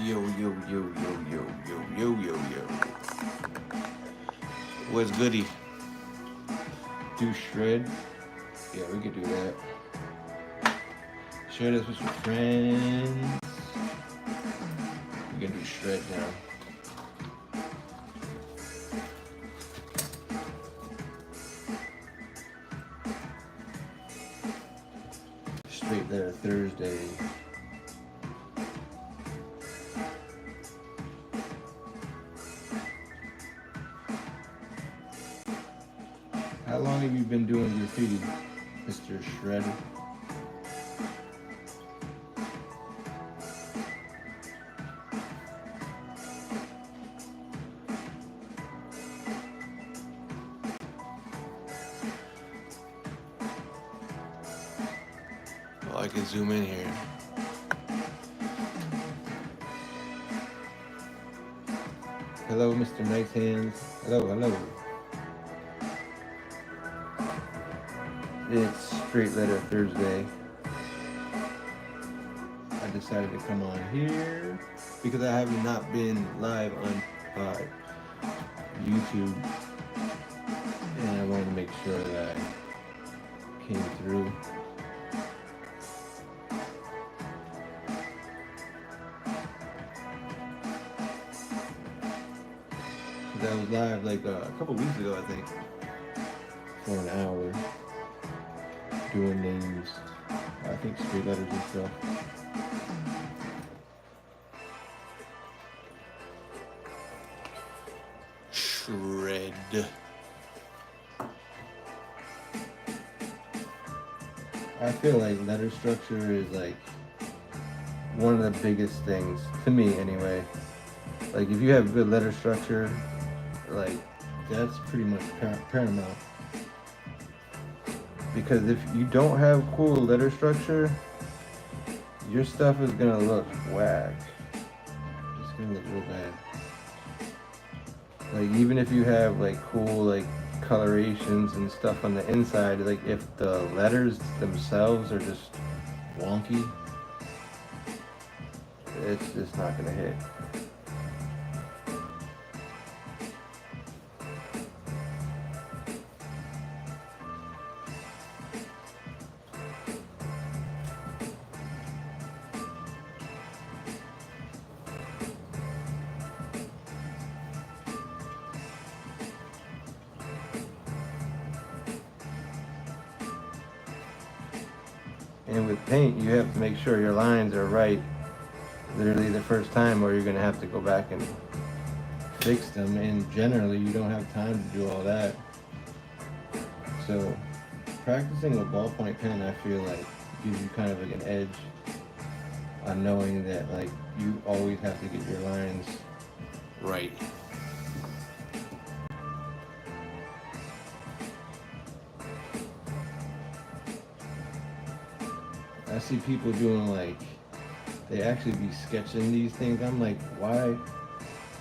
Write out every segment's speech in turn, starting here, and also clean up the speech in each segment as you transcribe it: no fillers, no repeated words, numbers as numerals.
Yo, yo, yo, yo, yo, yo, yo, yo, yo. What's goody? Do shred? Yeah, we could do that. Share this with your friends. We can do shred now. Straight there Thursday. How long have you been doing graffiti, Mr. Shred? Oh, I can zoom in here. Hello, Mr. Nice Hands. Hello, hello. It's Straight Letter Thursday. I decided to come on here because I have not been live on YouTube, and I wanted to make sure that I came through. Because I was live like a couple weeks ago, I think, for an hour, doing names, I think straight letters and stuff. Shred. I feel like letter structure is like one of the biggest things, to me anyway. Like if you have good letter structure, like that's pretty much paramount. Because if you don't have cool letter structure, your stuff is gonna look whack. It's gonna look real bad. Like even if you have like cool like colorations and stuff on the inside, like if the letters themselves are just wonky, it's just not gonna hit. And with paint, you have to make sure your lines are right literally the first time, or you're going to have to go back and fix them. And generally, you don't have time to do all that. So practicing with ballpoint pen, I feel like gives you kind of like an edge on knowing that like you always have to get your lines right. I see people doing like, they actually be sketching these things. I'm like, why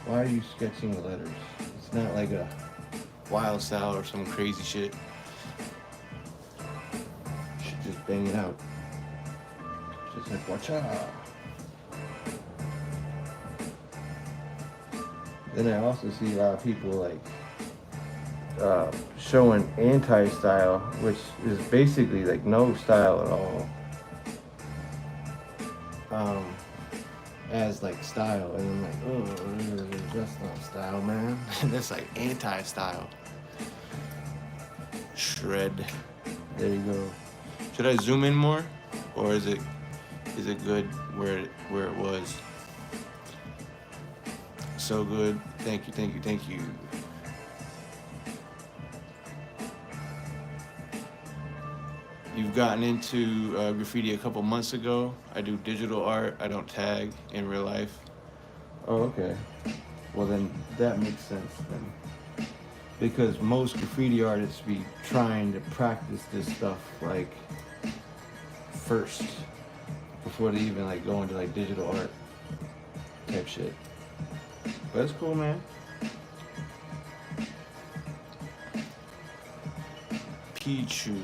are you sketching the letters? It's not like a wild style or some crazy shit. You should just bang it out. Just like, watch out. Then I also see a lot of people like showing anti-style, which is basically like no style at all. As like style, and I'm like, oh, that's not style, man. That's like anti-style. Shred. There you go. Should I zoom in more, or is it good where it was? So good. Thank you, thank you, thank you. You've gotten into graffiti a couple months ago. I do digital art. I don't tag in real life. Oh, okay. Well, then that makes sense then. Because most graffiti artists be trying to practice this stuff like first before they even like go into like digital art type shit. But it's cool, man. Pichu.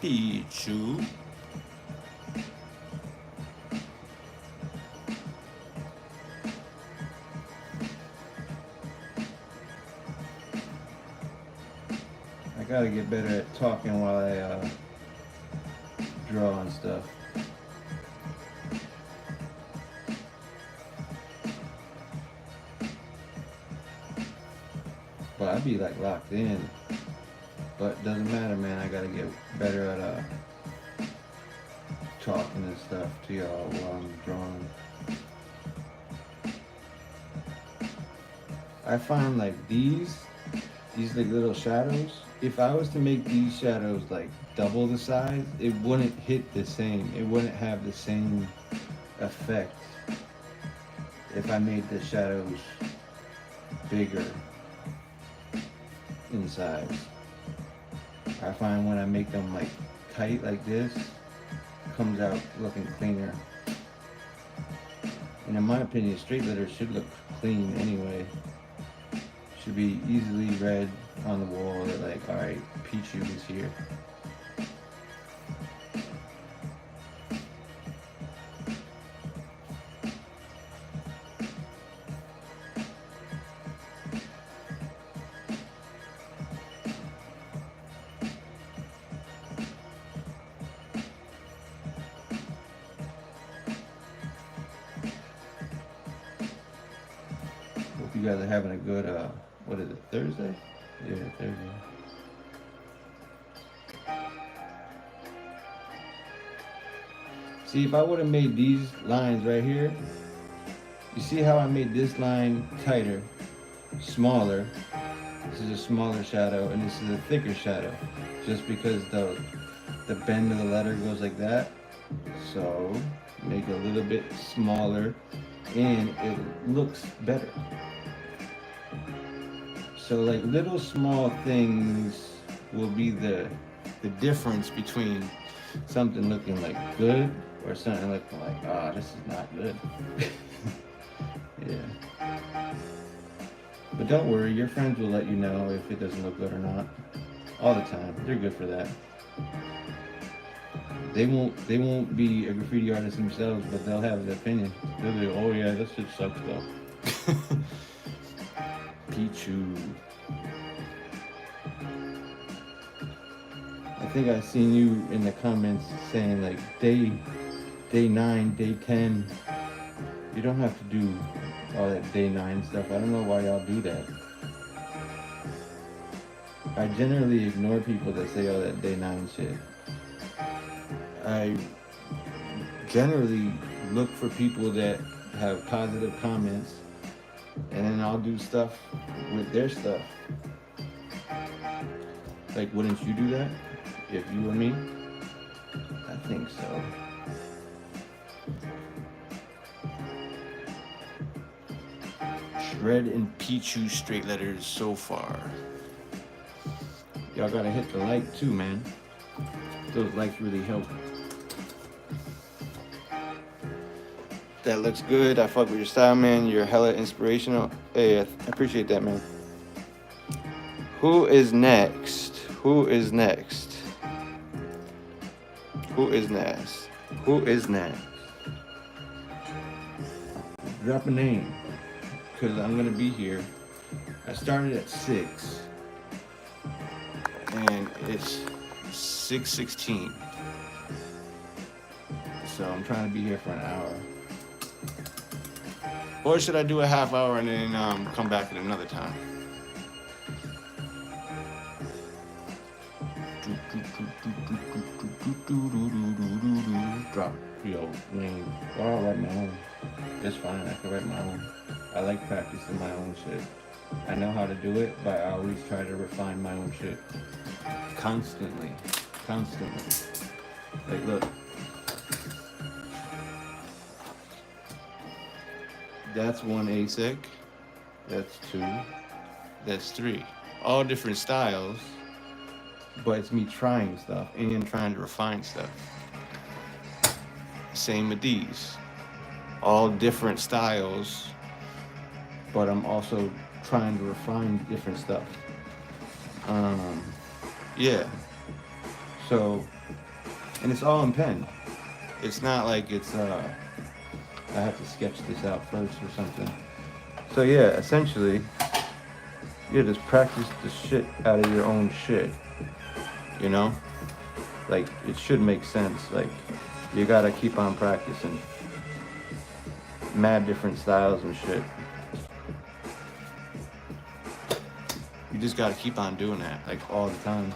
Pichu. I gotta get better at talking while I draw and stuff. But I'd be like locked in. But doesn't matter, man. I gotta get better at talking and stuff to y'all while I'm drawing. I find like these like little shadows, if I was to make these shadows like double the size, it wouldn't hit the same. It wouldn't have the same effect if I made the shadows bigger in size. I find when I make them like tight like this, it comes out looking cleaner. And in my opinion, straight letters should look clean anyway. Should be easily read on the wall that like, alright, Pichu is here. Hope you guys are having a good, what is it, Thursday? Yeah, Thursday. See, if I would have made these lines right here, you see how I made this line tighter, smaller. This is a smaller shadow, and this is a thicker shadow, just because the bend of the letter goes like that. So make it a little bit smaller, and it looks better. So like little small things will be the difference between something looking like good or something looking like, ah, this is not good. Yeah. But don't worry, your friends will let you know if it doesn't look good or not. All the time. They're good for that. They won't be a graffiti artist themselves, but they'll have an opinion. They'll be, oh yeah, this shit sucks though. Pichu. I think I seen you in the comments saying like day 9, day 10. You don't have to do all that day 9 stuff. I don't know why y'all do that. I generally ignore people that say all that day 9 shit. I generally look for people that have positive comments, and then I'll do stuff with their stuff. Like, wouldn't you do that if you were me? I think so. Shred and Pichu straight letters so far. Y'all gotta hit the like too, man. Those likes really help. That looks good. I fuck with your style, man. You're hella inspirational. Hey, I appreciate that, man. Who is next? Who is next? Who is Nas? Who is Nas? Drop a name, because I'm gonna be here. I started at 6, and it's 6:16. So I'm trying to be here for an hour. Or should I do a half hour and then come back at another time? Drop, name. Well, I'll write my own. It's fine, I can write my own. I like practicing my own shit. I know how to do it, but I always try to refine my own shit. Constantly. Like, look. That's 1 ASIC. That's 2. That's 3. All different styles, but it's me trying stuff and trying to refine stuff. Same with these. All different styles, but I'm also trying to refine different stuff. Yeah. So, and it's all in pen. It's not like it's I have to sketch this out first or something. So yeah, essentially, you just practice the shit out of your own shit. You know? Like, it should make sense. Like, you gotta keep on practicing. Mad different styles and shit. You just gotta keep on doing that, like, all the time.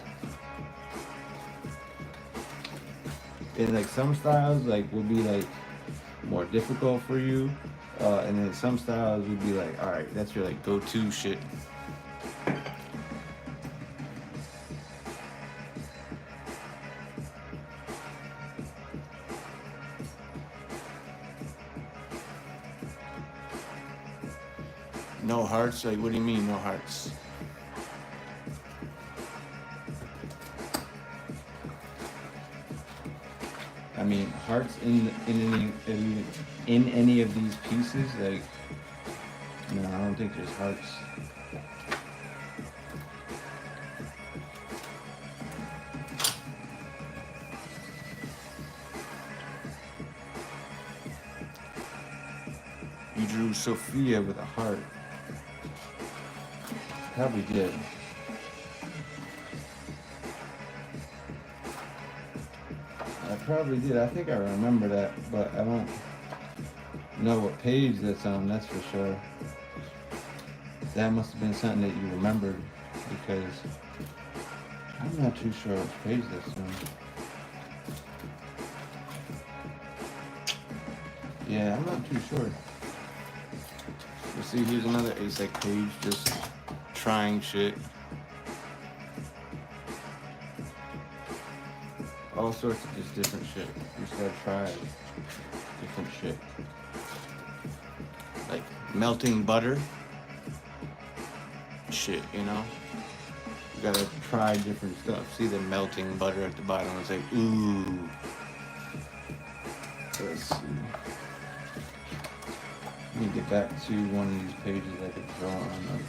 And like some styles like will be like more difficult for you, and then some styles would be like, all right, that's your like go-to shit. No hearts? Like, what do you mean no hearts? I mean, hearts in any of these pieces, like, no, I don't think there's hearts. You drew Sophia with a heart. Probably did. I probably did. I think I remember that, but I don't know what page that's on, that's for sure. That must have been something that you remembered, because I'm not too sure which page that's on. Yeah, I'm not too sure. You see, here's another ASEC page, just trying shit. All sorts of just different shit. You just gotta try different shit. Like melting butter. Shit, you know? You gotta try different stuff. See the melting butter at the bottom? It's like, ooh. Let's see. Let me get back to one of these pages I could draw on.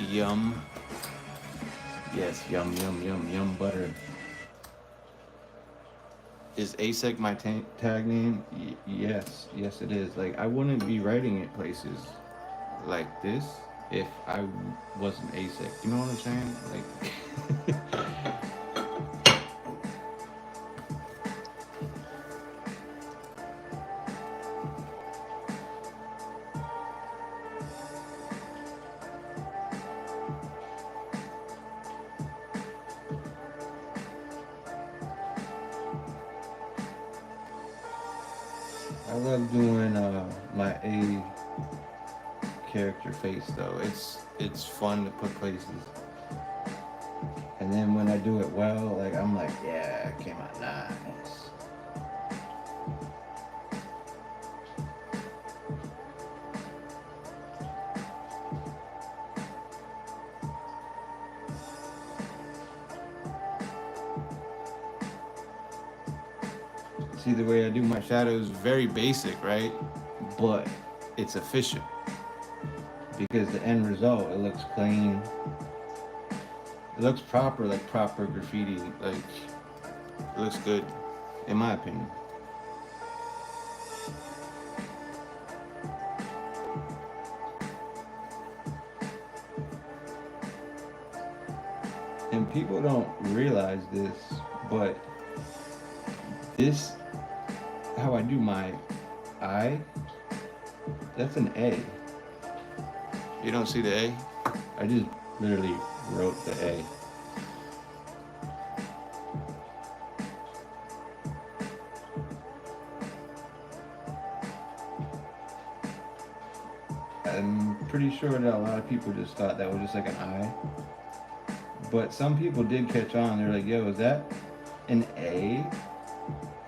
Yum. Yes, yum, yum, yum, yum butter. Is ASEC my tag name? Yes, yes it is. Like, I wouldn't be writing it places like this if I wasn't ASEC. You know what I'm saying? Like, I love doing my A character face though. It's fun to put places. And then when I do it well, like I'm like, yeah, it came out nice. See, the way I do my shadows, very basic, right? But it's efficient. because the end result, it looks clean. It looks proper, like proper graffiti. Like, it looks good, in my opinion. And people don't realize this, but this, how I do my I, that's an A. You don't see the A? I just literally wrote the A. I'm pretty sure that a lot of people just thought that was just like an I. But some people did catch on. They're like, yo, is that an A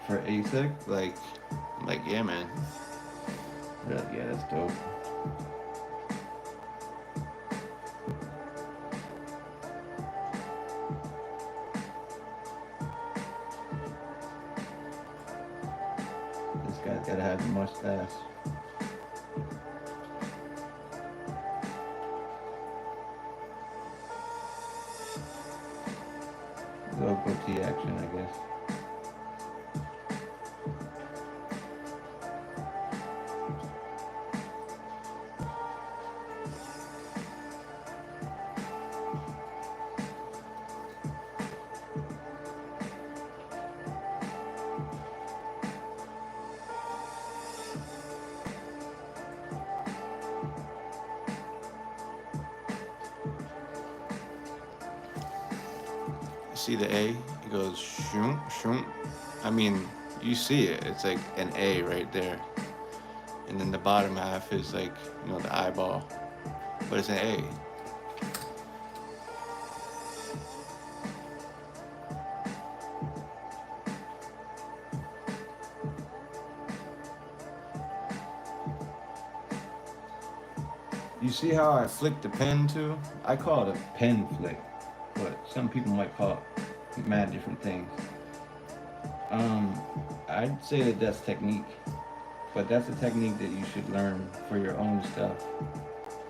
for ASIC? Like, I'm like, yeah, man. They're like, yeah, that's dope. This guy's gotta have a mustache. Little goatee action, I guess. See the A? It goes shoom, shoom. I mean, you see it. It's like an A right there. And then the bottom half is like, you know, the eyeball. But it's an A. You see how I flick the pen too? I call it a pen flick, but some people might call it mad different things. I'd say that that's technique, but that's a technique that you should learn for your own stuff.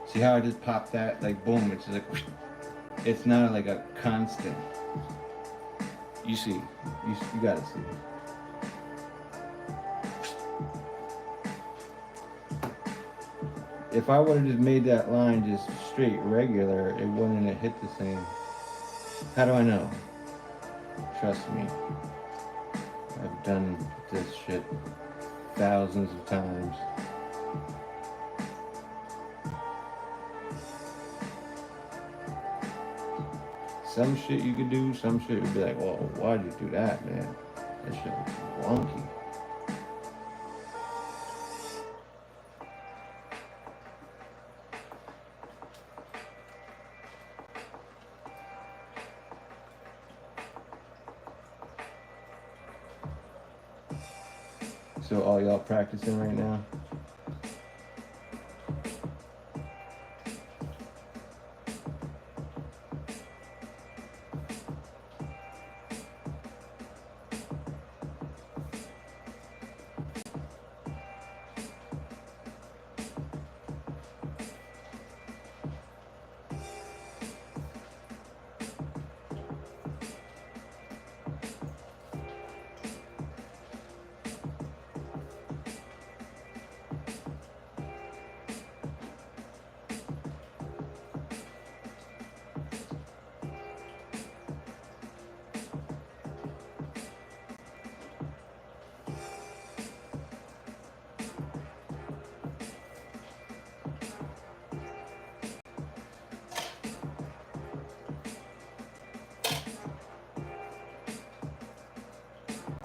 See how I just pop that, like boom, it's just like, it's not like a constant. You see, you gotta see. If I would have just made that line just straight regular, it wouldn't have hit the same. How do I know? Trust me. I've done this shit thousands of times. Some shit you could do, some shit would be like, well, why'd you do that, man? That shit was wonky. So all y'all practicing right now?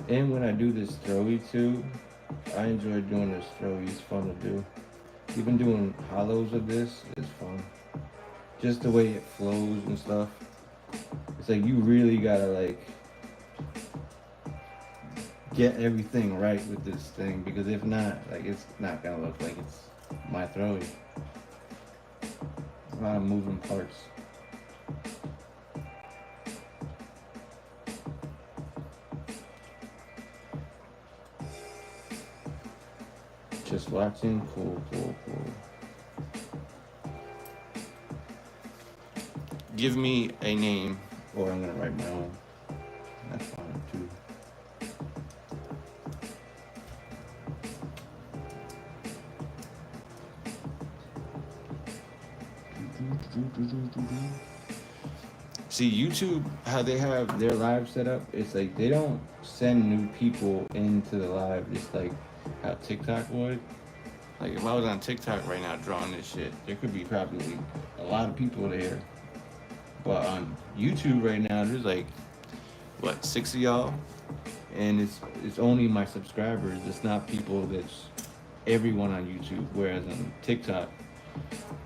And when I do this throwy too, I enjoy doing this throwy. It's fun to do. Even doing hollows of this is fun. Just the way it flows and stuff. It's like you really gotta like get everything right with this thing, because if not, like it's not gonna look like it's my throwy. A lot of moving parts. Just watching, cool, cool, cool. give me a name, or I'm gonna write my own. That's fine too. See, YouTube, how they have their live set up, it's like they don't send new people into the live just like how TikTok would. Like if I was on TikTok right now drawing this shit, there could be probably a lot of people there. But on YouTube right now, there's like what, 6 of y'all, and it's only my subscribers. It's not people that's everyone on YouTube. Whereas on TikTok,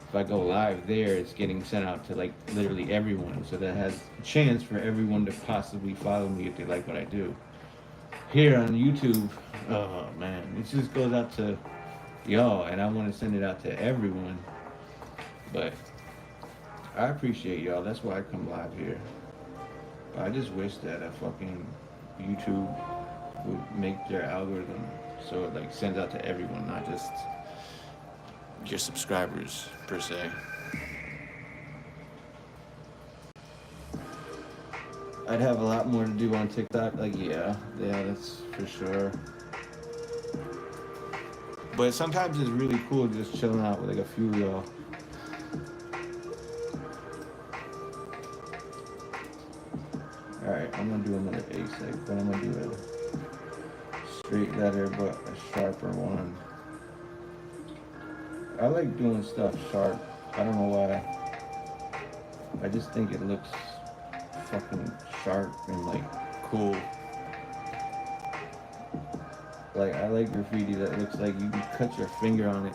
if I go live there, it's getting sent out to like literally everyone. So that has a chance for everyone to possibly follow me if they like what I do. Here on YouTube, oh man, it just goes out to y'all, and I want to send it out to everyone. But I appreciate y'all. That's why I come live here. I just wish that a fucking YouTube would make their algorithm so it like sends out to everyone, not just your subscribers per se. I'd have a lot more to do on TikTok. Like yeah, that's for sure. But sometimes it's really cool just chilling out with like a few of y'all. Alright, I'm gonna do another A6, but I'm gonna do a straight letter but a sharper one. I like doing stuff sharp. I don't know why. I just think it looks fucking sharp and like cool. Like I like graffiti that looks like you can cut your finger on it.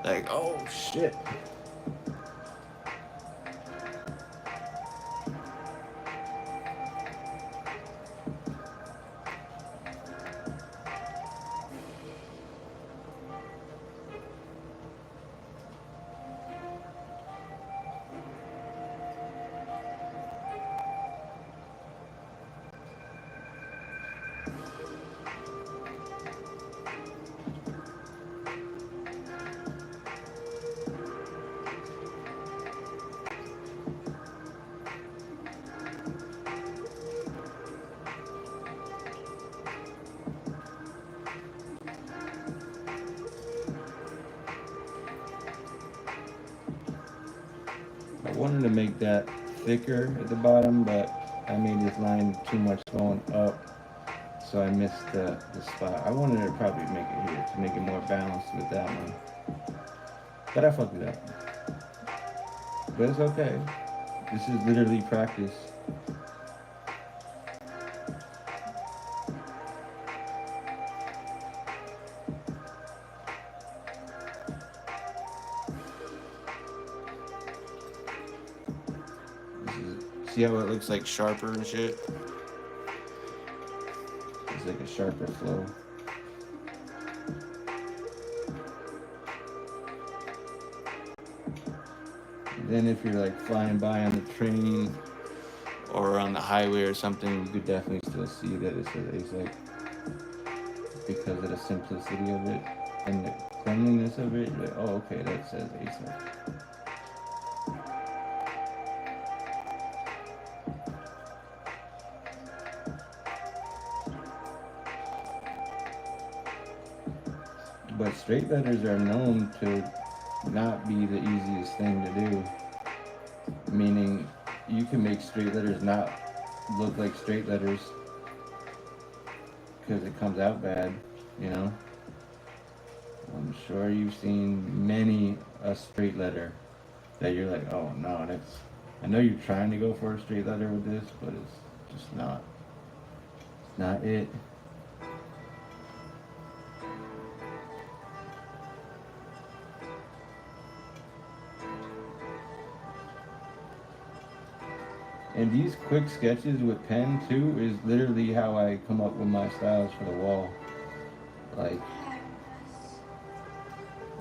Like, oh shit. I wanted to make that thicker at the bottom, but I made this line too much going up, so I missed the spot. I wanted to probably make it here to make it more balanced with that one, but I fucked it up. But it's okay. This is literally practice. See how it looks like sharper and shit? It's like a sharper flow. Then if you're like flying by on the train or on the highway or something, you could definitely still see that it says ASIC because of the simplicity of it and the cleanliness of it. You're like, oh, okay, that says ASIC. But straight letters are known to not be the easiest thing to do. Meaning, you can make straight letters not look like straight letters because it comes out bad, you know? I'm sure you've seen many a straight letter that you're like, oh no, that's... I know you're trying to go for a straight letter with this, but it's just not. It's not it. And these quick sketches with pen too is literally how I come up with my styles for the wall. Like,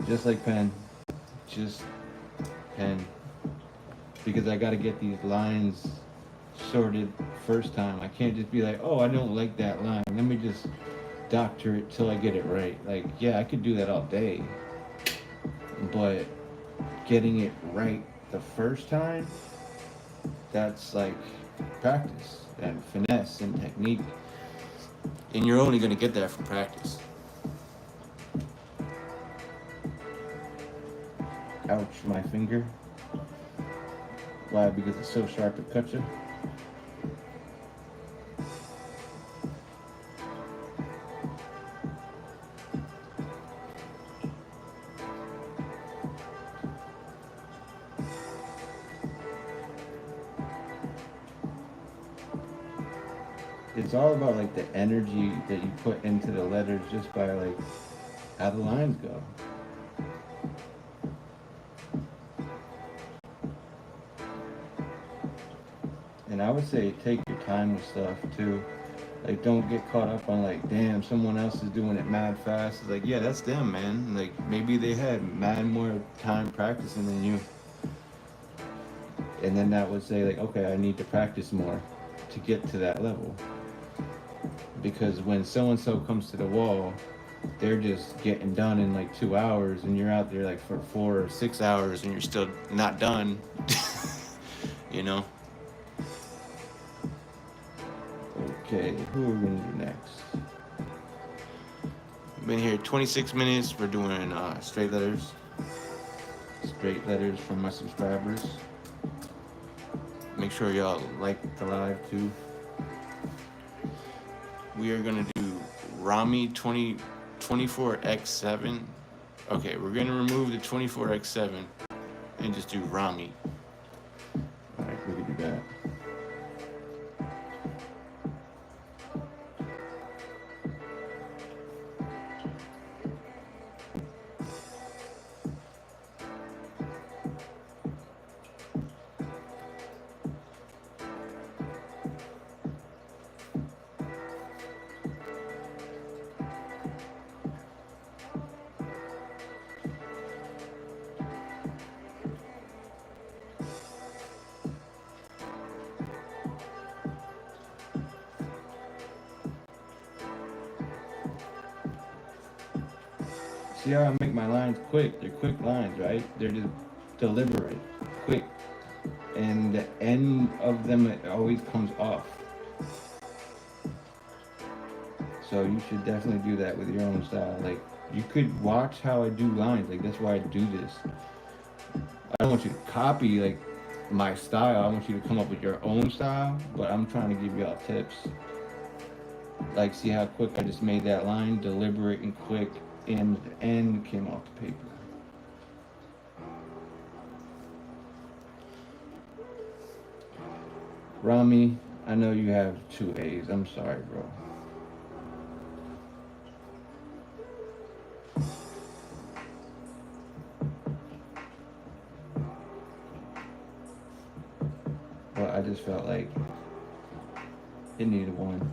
just like pen, just pen. Because I gotta get these lines sorted first time. I can't just be like, oh, I don't like that line. Let me just doctor it till I get it right. Like, yeah, I could do that all day. But getting it right the first time, that's like practice, that finesse and technique. And you're only gonna get that from practice. Ouch, my finger. Why? Because it's so sharp it cuts you. It's all about like the energy that you put into the letters just by like how the lines go. And I would say take your time with stuff too. Like don't get caught up on like, damn, someone else is doing it mad fast. It's like, yeah, that's them, man. Like maybe they had mad more time practicing than you. And then that would say like, okay, I need to practice more to get to that level. Because when so and so comes to the wall, they're just getting done in like 2 hours, and you're out there like for 4 or 6 hours, and you're still not done. You know. Okay, who are we gonna do next? We've been here 26 minutes. We're doing straight letters. Straight letters from my subscribers. Make sure y'all like the live too. We are gonna do Rami 24x7. Okay, we're gonna remove the 24x7 and just do Rami. Alright, we can do that. See how I make my lines quick? They're quick lines, right? They're just deliberate, quick. And the end of them, it always comes off. So you should definitely do that with your own style. Like, you could watch how I do lines. Like, that's why I do this. I don't want you to copy, like, my style. I want you to come up with your own style, but I'm trying to give y'all tips. Like, see how quick I just made that line? Deliberate and quick. And the end came off the paper. Rami, I know you have 2 A's. I'm sorry, bro. But I just felt like it needed one.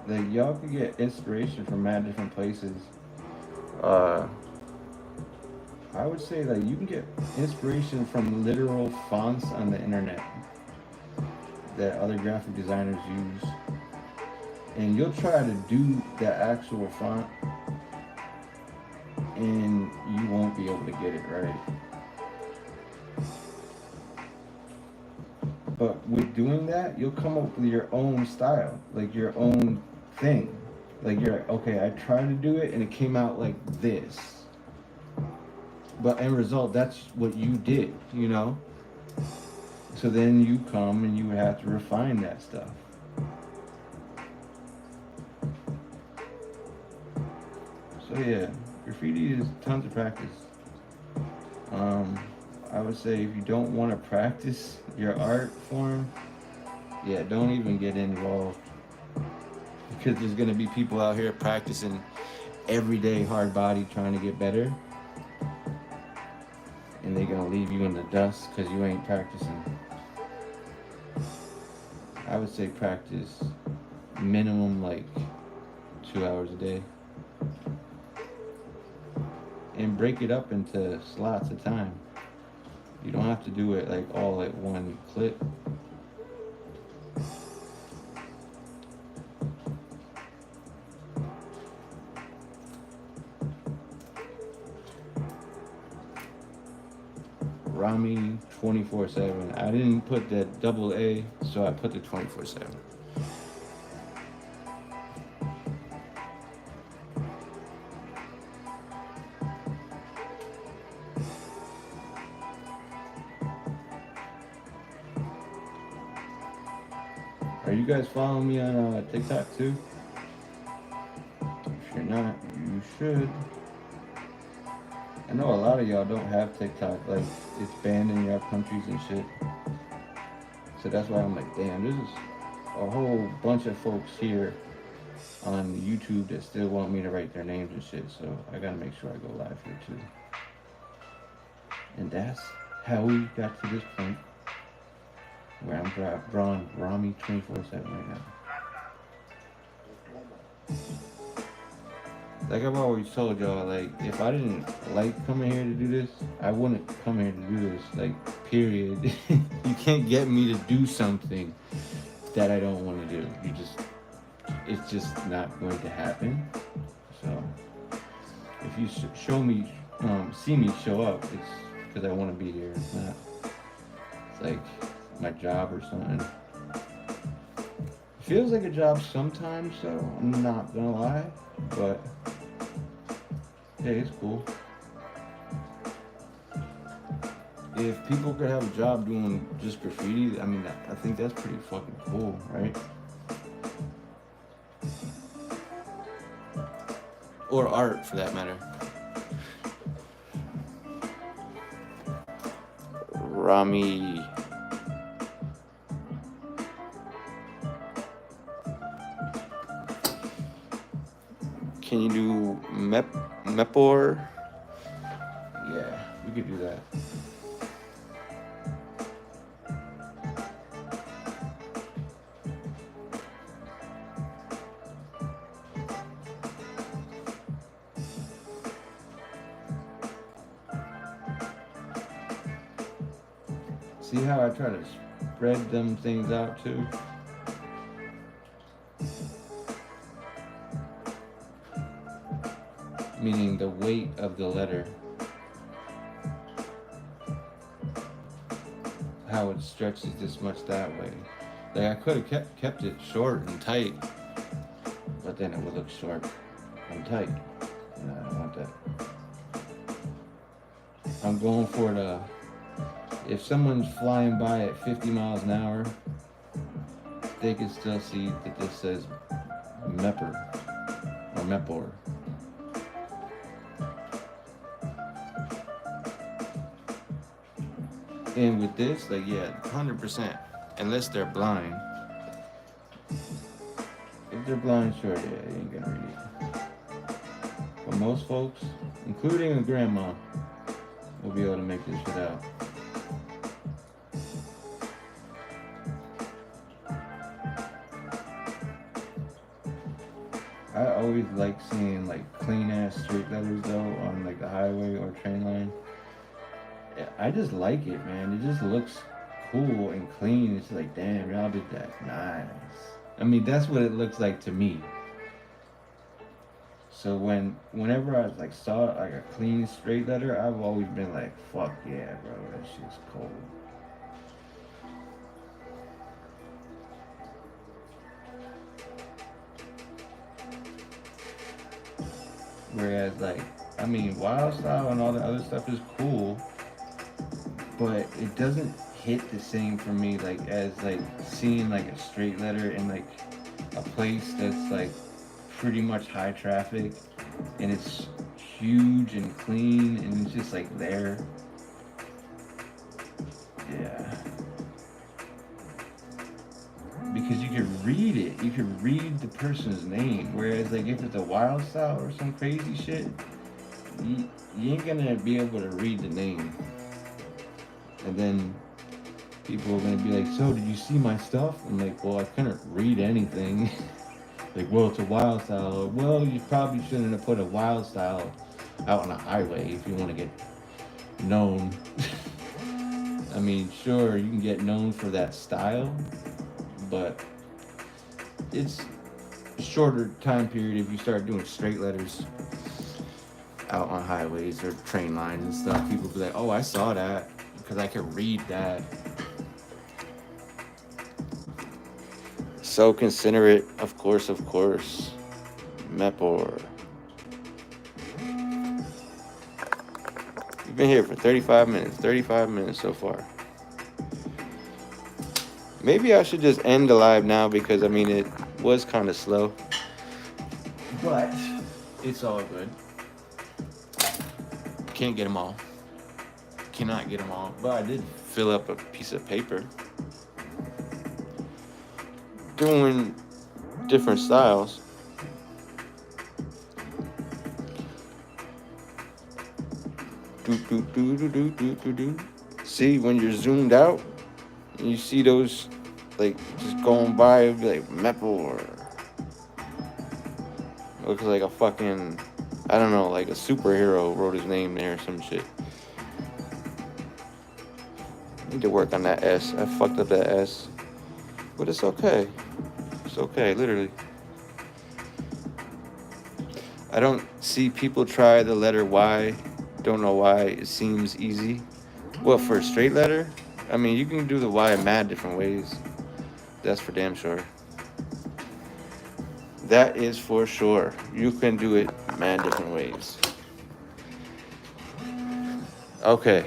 Like, y'all could get inspiration from mad different places. I would say that you can get inspiration from literal fonts on the internet that other graphic designers use. And you'll try to do the actual font and you won't be able to get it right. But with doing that, you'll come up with your own style, like your own thing. Like you're like, okay, I tried to do it and it came out like this. But end result, that's what you did, you know? So then you come and you would have to refine that stuff. So yeah, graffiti is tons of practice. I would say if you don't want to practice your art form, yeah, don't even get involved. Because there's going to be people out here practicing everyday hard body trying to get better. And they're going to leave you in the dust because you ain't practicing. I would say practice minimum like 2 hours a day. And break it up into slots of time. You don't have to do it like all at one clip. Rami 24/7. I didn't put that double A, so I put the 24/7. Are you guys following me on TikTok too? If you're not, you should. I know a lot of y'all don't have TikTok, like it's banned in your countries and shit. So that's why I'm like, damn, there's a whole bunch of folks here on YouTube that still want me to write their names and shit. So I gotta make sure I go live here too. And that's how we got to this point where I'm drawing Rami 24/7 right now. Like I've always told y'all, like if I didn't like coming here to do this, I wouldn't come here to do this. Like period. You can't get me to do something that I don't want to do. It's just not going to happen. So if you show me, see me show up, it's because I want to be here. It's not. It's like my job or something. It feels like a job sometimes, so I'm not gonna lie, but hey, it's cool. If people could have a job doing just graffiti, I mean, I think that's pretty fucking cool, right? Or art, for that matter. Rami. Can you do Mepor? Yeah, we could do that. See how I try to spread them things out too? Meaning the weight of the letter. How it stretches this much that way. Like I could have kept it short and tight, but then it would look short and tight. And I don't want that. I'm going for the, if someone's flying by at 50 miles an hour, they can still see that this says Mepper or Mepor. And with this, like, yeah, 100%, unless they're blind. If they're blind, sure, yeah, you ain't gonna read it. But most folks, including a grandma, will be able to make this shit out. I always like seeing like clean ass street letters though on like the highway or train line. I just like it, man. It just looks cool and clean. It's like, damn, y'all did that nice. I mean, that's what it looks like to me. So whenever I like saw like a clean straight letter, I've always been like, fuck yeah, bro, that shit's cold. Whereas like, I mean, wild style and all the other stuff is cool, but it doesn't hit the same for me like as like seeing like a straight letter in like a place that's like pretty much high traffic and it's huge and clean and it's just like there. Yeah. Because you can read it. You can read the person's name. Whereas like if it's a wild style or some crazy shit, you ain't gonna be able to read the name. And then people are gonna be like, so did you see my stuff? I'm like, well, I couldn't read anything. Like, well, it's a wild style. Well, you probably shouldn't have put a wild style out on a highway if you want to get known. I mean, sure, you can get known for that style, but it's a shorter time period if you start doing straight letters out on highways or train lines and stuff. People be like, oh, I saw that. because I could read that. So considerate, of course, Mepor. You've been here for 35 minutes so far. Maybe I should just end the live now because, I mean, it was kind of slow. But it's all good. Can't get them all. Cannot get them all. But I did fill up a piece of paper. Doing different styles. See, when you're zoomed out, you see those, like, just going by, like, Mepor. Looks like a fucking, I don't know, like a superhero wrote his name there or some shit. Need to work on that S. I fucked up that S. But it's okay. It's okay, literally. I don't see people try the letter Y. Don't know why. It seems easy. Well, for a straight letter, I mean, you can do the Y mad different ways. That's for damn sure. That is for sure. You can do it mad different ways. Okay.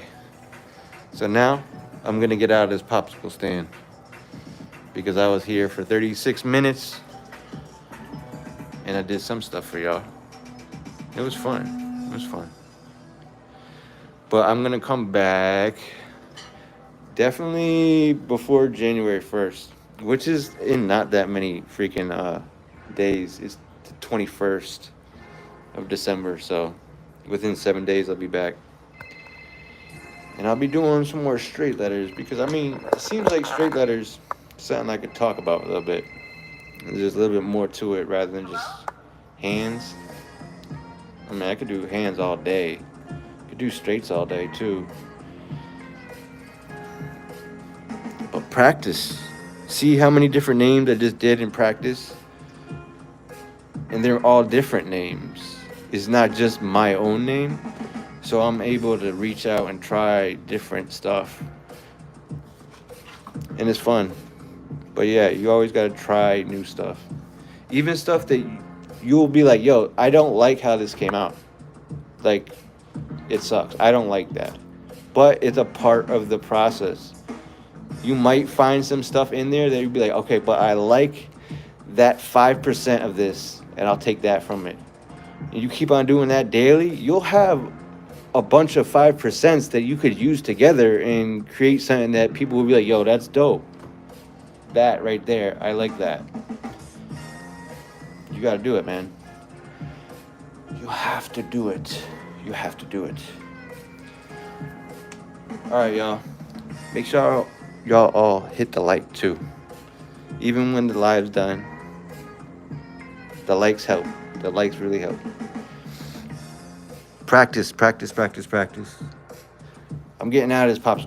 So now I'm going to get out of this popsicle stand because I was here for 36 minutes and I did some stuff for y'all. It was fun. It was fun. But I'm going to come back definitely before January 1st, which is in not that many freaking days. It's the 21st of December, so within 7 days I'll be back. And I'll be doing some more straight letters because, I mean, it seems like straight letters something I could talk about a little bit. There's a little bit more to it rather than just hands. I mean, I could do hands all day. I could do straights all day too. But practice. See how many different names I just did in practice? And they're all different names. It's not just my own name. So I'm able to reach out and try different stuff. And it's fun. But yeah, you always got to try new stuff. Even stuff that you'll be like, yo, I don't like how this came out. Like, it sucks. I don't like that. But it's a part of the process. You might find some stuff in there that you'll be like, okay, but I like that 5% of this, and I'll take that from it. And you keep on doing that daily, you'll have a bunch of 5% that you could use together and create something that people will be like, yo, that's dope. That right there, I like that. You gotta do it, man. You have to do it. You have to do it. Alright, y'all. Make sure y'all all hit the like too. Even when the live's done. The likes help. The likes really help. Practice. I'm getting out of this popsicle